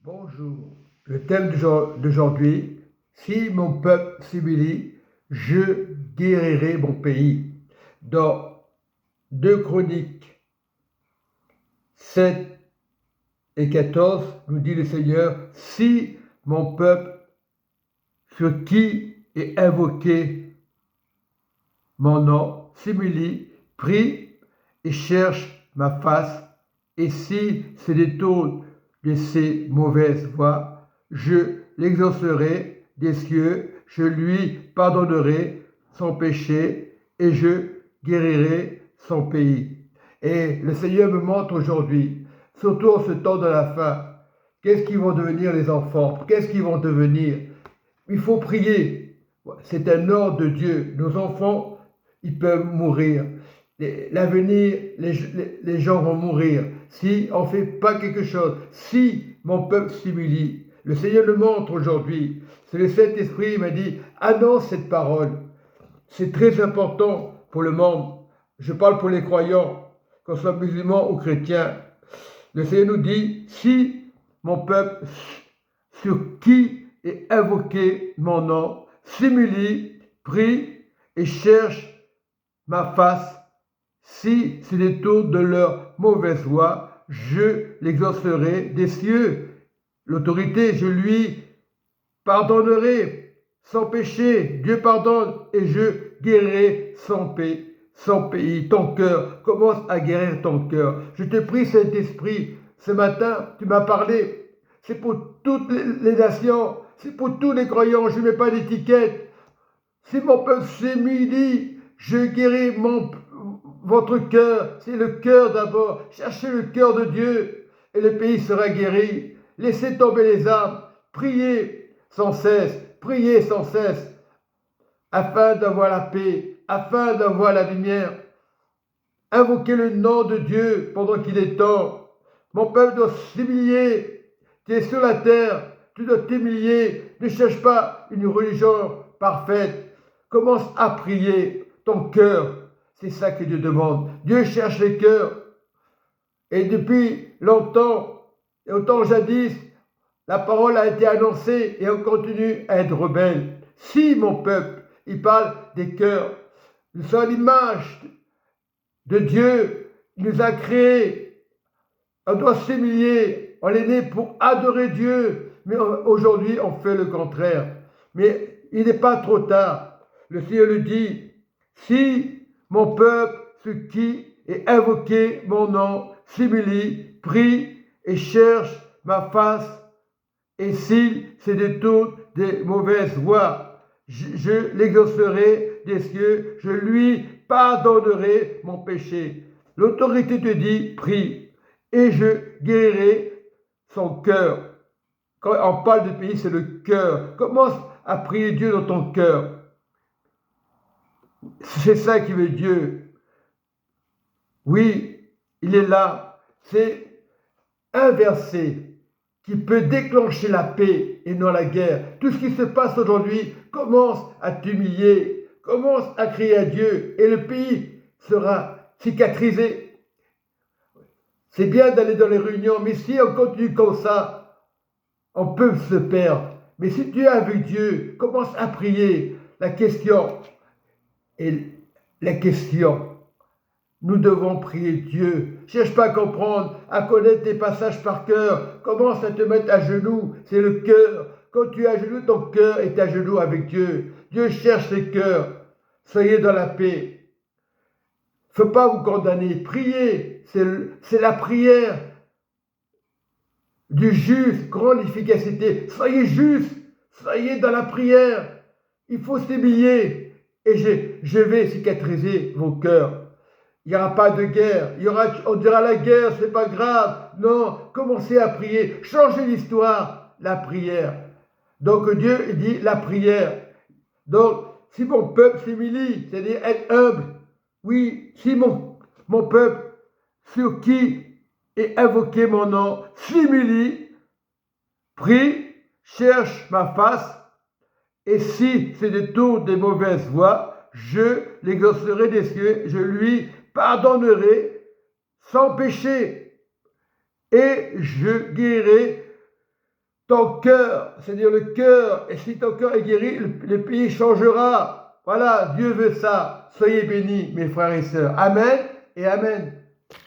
Bonjour. Le thème d'aujourd'hui, si mon peuple s'humilie, je guérirai mon pays. Dans 2 Chroniques 7 et 14, nous dit le Seigneur, si mon peuple sur qui est invoqué mon nom s'humilie, prie et cherche ma face, et s'il se détourne de ses mauvaises voies, je l'exaucerai des cieux, je lui pardonnerai son péché et je guérirai son pays. Et le Seigneur me montre aujourd'hui, surtout en ce temps de la fin, qu'est-ce qu'ils vont devenir les enfants? Qu'est-ce qu'ils vont devenir? Il faut prier. C'est un ordre de Dieu. Nos enfants, ils peuvent mourir. L'avenir, les gens vont mourir. Si on ne fait pas quelque chose, si mon peuple s'humilie, le Seigneur le montre aujourd'hui. C'est le Saint-Esprit qui m'a dit, annonce cette parole. C'est très important pour le monde. Je parle pour les croyants, qu'on soit musulmans ou chrétiens. Le Seigneur nous dit, si mon peuple sur qui est invoqué mon nom s'humilie, prie et cherche ma face, si se détournent de leur mauvaise voie, je l'exaucerai des cieux. L'autorité, je lui pardonnerai sans péché. Dieu pardonne et je guérirai son pays. Ton cœur, commence à guérir ton cœur. Je te prie, Saint-Esprit, ce matin, tu m'as parlé. C'est pour toutes les nations, c'est pour tous les croyants, je ne mets pas d'étiquette. Si mon peuple s'humilie, je guéris votre cœur. C'est le cœur d'abord. Cherchez le cœur de Dieu et le pays sera guéri. Laissez tomber les armes. Priez sans cesse. Priez sans cesse afin d'avoir la paix, afin d'avoir la lumière. Invoquez le nom de Dieu pendant qu'il est temps. Mon peuple doit s'humilier. Tu es sur la terre, tu dois t'humilier. Ne cherche pas une religion parfaite. Commence à prier ton cœur. C'est ça que Dieu demande. Dieu cherche les cœurs. Et depuis longtemps, et autant jadis, la parole a été annoncée et on continue à être rebelle. Si mon peuple, il parle des cœurs. Nous sommes l'image de Dieu. Il nous a créés. On doit s'humilier. On est né pour adorer Dieu. Mais aujourd'hui, on fait le contraire. Mais il n'est pas trop tard. Le Seigneur le dit. Si mon peuple, ce qui est invoqué mon nom, s'humilie, prie et cherche ma face, et s'il se détourne des mauvaises voies, je l'exaucerai des cieux, je lui pardonnerai mon péché. L'autorité te dit, prie, et je guérirai son cœur. Quand on parle de pays, c'est le cœur. Commence à prier Dieu dans ton cœur. C'est ça qui veut Dieu. Oui, il est là. C'est un verset qui peut déclencher la paix et non la guerre. Tout ce qui se passe aujourd'hui, commence à t'humilier, commence à crier à Dieu et le pays sera cicatrisé. C'est bien d'aller dans les réunions, mais si on continue comme ça, on peut se perdre. Mais si tu es avec Dieu, commence à prier. La question, nous devons prier Dieu. Cherche pas à comprendre, à connaître tes passages par cœur. Commence à te mettre à genoux. C'est le cœur. Quand tu es à genoux, ton cœur est à genoux avec Dieu. Dieu cherche les cœurs. Soyez dans la paix. Il ne faut pas vous condamner. Priez. C'est la prière du juste, grande efficacité. Soyez juste. Soyez dans la prière. Il faut s'humilier. Et je vais cicatriser vos cœurs. Il n'y aura pas de guerre. On dira la guerre, c'est pas grave. Non, commencez à prier. Changez l'histoire. La prière. Donc Dieu il dit la prière. Donc, si mon peuple s'humilie, c'est-à-dire être humble. Oui, si mon peuple sur qui est invoqué mon nom s'humilie, prie, cherche ma face, et si se détourne des mauvaises voies, je l'exaucerai des cieux, je lui pardonnerai sans péché, et je guérirai ton cœur, c'est-à-dire le cœur, et si ton cœur est guéri, le pays changera. Voilà, Dieu veut ça. Soyez bénis, mes frères et sœurs. Amen et Amen.